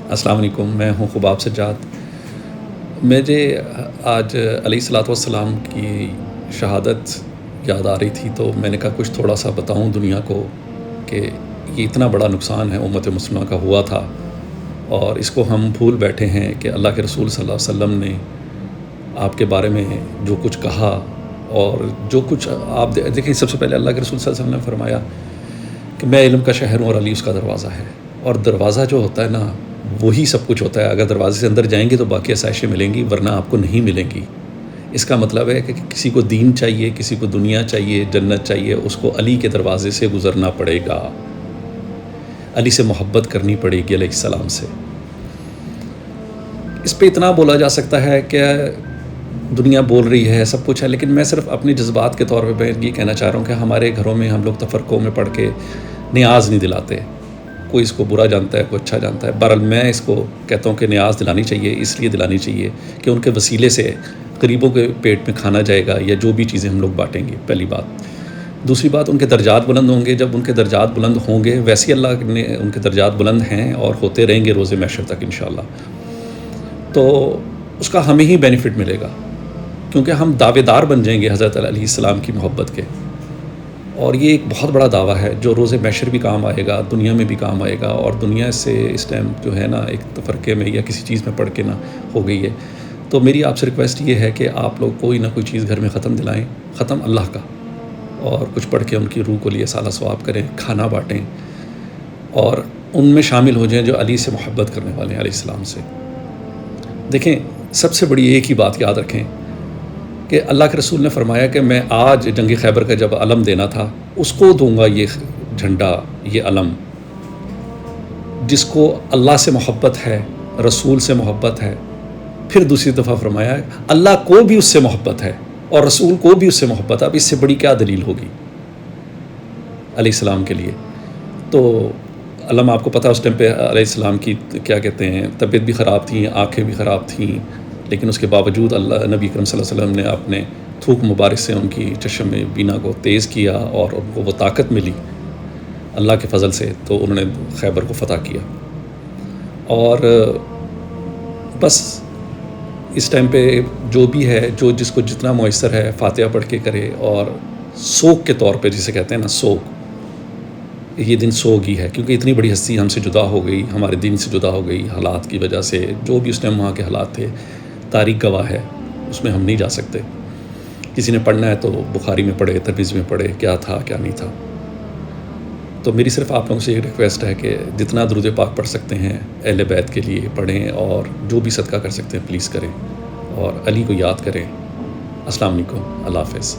السلام علیکم، میں ہوں خباب سجاد۔ مجھے آج علیہ الصلوۃ والسلام کی شہادت یاد آ رہی تھی، تو میں نے کہا کچھ تھوڑا سا بتاؤں دنیا کو کہ یہ اتنا بڑا نقصان ہے امت مسلمہ کا ہوا تھا، اور اس کو ہم بھول بیٹھے ہیں کہ اللہ کے رسول صلی اللہ علیہ وسلم نے آپ کے بارے میں جو کچھ کہا، اور جو کچھ آپ دیکھیں، سب سے پہلے اللہ کے رسول صلی اللہ علیہ وسلم نے فرمایا کہ میں علم کا شہر ہوں اور علی اس کا دروازہ ہے، اور دروازہ جو ہوتا ہے نا، وہی سب کچھ ہوتا ہے۔ اگر دروازے سے اندر جائیں گے تو باقی آسائشیں ملیں گی، ورنہ آپ کو نہیں ملیں گی۔ اس کا مطلب ہے کہ کسی کو دین چاہیے، کسی کو دنیا چاہیے، جنت چاہیے، اس کو علی کے دروازے سے گزرنا پڑے گا، علی سے محبت کرنی پڑے گی، علیہ السلام سے۔ اس پہ اتنا بولا جا سکتا ہے کہ دنیا بول رہی ہے، سب کچھ ہے، لیکن میں صرف اپنے جذبات کے طور پہ میں یہ کہنا چاہ رہا ہوں کہ ہمارے گھروں میں ہم لوگ تفرقوں میں پڑھ کے نیاز نہیں دلاتے۔ کوئی اس کو برا جانتا ہے، کوئی اچھا جانتا ہے۔ بہرحال میں اس کو کہتا ہوں کہ نیاز دلانی چاہیے، اس لیے دلانی چاہیے کہ ان کے وسیلے سے غریبوں کے پیٹ میں کھانا جائے گا، یا جو بھی چیزیں ہم لوگ بانٹیں گے، پہلی بات۔ دوسری بات، ان کے درجات بلند ہوں گے۔ جب ان کے درجات بلند ہوں گے، ویسے اللہ نے ان کے درجات بلند ہیں اور ہوتے رہیں گے روز محشر تک انشاءاللہ، تو اس کا ہمیں ہی بینیفٹ ملے گا، کیونکہ ہم دعوے دار بن جائیں گے حضرت علیہ السلام کی محبت کے۔ اور یہ ایک بہت بڑا دعویٰ ہے جو روز محشر بھی کام آئے گا، دنیا میں بھی کام آئے گا، اور دنیا سے اس ٹائم جو ہے نا ایک تفرقے میں یا کسی چیز میں پڑھ کے نہ ہو گئی ہے۔ تو میری آپ سے ریکویسٹ یہ ہے کہ آپ لوگ کوئی نہ کوئی چیز گھر میں ختم دلائیں، ختم اللہ کا، اور کچھ پڑھ کے ان کی روح کو لیے سالہ ثواب کریں، کھانا بانٹیں، اور ان میں شامل ہو جائیں جو علی سے محبت کرنے والے ہیں، علیہ السلام سے۔ دیکھیں، سب سے بڑی ایک ہی بات یاد رکھیں کہ اللہ کے رسول نے فرمایا کہ میں آج جنگ خیبر کا جب علم دینا تھا، اس کو دوں گا یہ جھنڈا، یہ علم، جس کو اللہ سے محبت ہے، رسول سے محبت ہے۔ پھر دوسری دفعہ فرمایا اللہ کو بھی اس سے محبت ہے اور رسول کو بھی اس سے محبت ہے۔ اب اس سے بڑی کیا دلیل ہوگی علیہ السلام کے لیے؟ تو علم آپ کو پتہ اس ٹائم پہ علیہ السلام کی کیا کہتے ہیں، طبیعت بھی خراب تھیں، آنکھیں بھی خراب تھیں، لیکن اس کے باوجود اللہ نبی کرم صلی اللہ علیہ وسلم نے اپنے تھوک مبارک سے ان کی چشم بینا کو تیز کیا، اور ان کو وہ طاقت ملی اللہ کے فضل سے، تو انہوں نے خیبر کو فتح کیا۔ اور بس اس ٹائم پہ جو بھی ہے، جو جس کو جتنا میسر ہے، فاتحہ پڑھ کے کرے، اور سوگ کے طور پہ جسے کہتے ہیں نا، سوگ، یہ دن سوگ ہی ہے، کیونکہ اتنی بڑی ہستی ہم سے جدا ہو گئی، ہمارے دین سے جدا ہو گئی حالات کی وجہ سے، جو بھی اس ٹائم وہاں کے حالات تھے، تاریخ گواہ ہے، اس میں ہم نہیں جا سکتے۔ کسی نے پڑھنا ہے تو بخاری میں پڑھے، ترمذی میں پڑھے، کیا تھا کیا نہیں تھا۔ تو میری صرف آپ لوگوں سے یہ ریکویسٹ ہے کہ جتنا درود پاک پڑھ سکتے ہیں اہل بیت کے لیے پڑھیں، اور جو بھی صدقہ کر سکتے ہیں پلیز کریں، اور علی کو یاد کریں۔ السلام علیکم، اللہ حافظ۔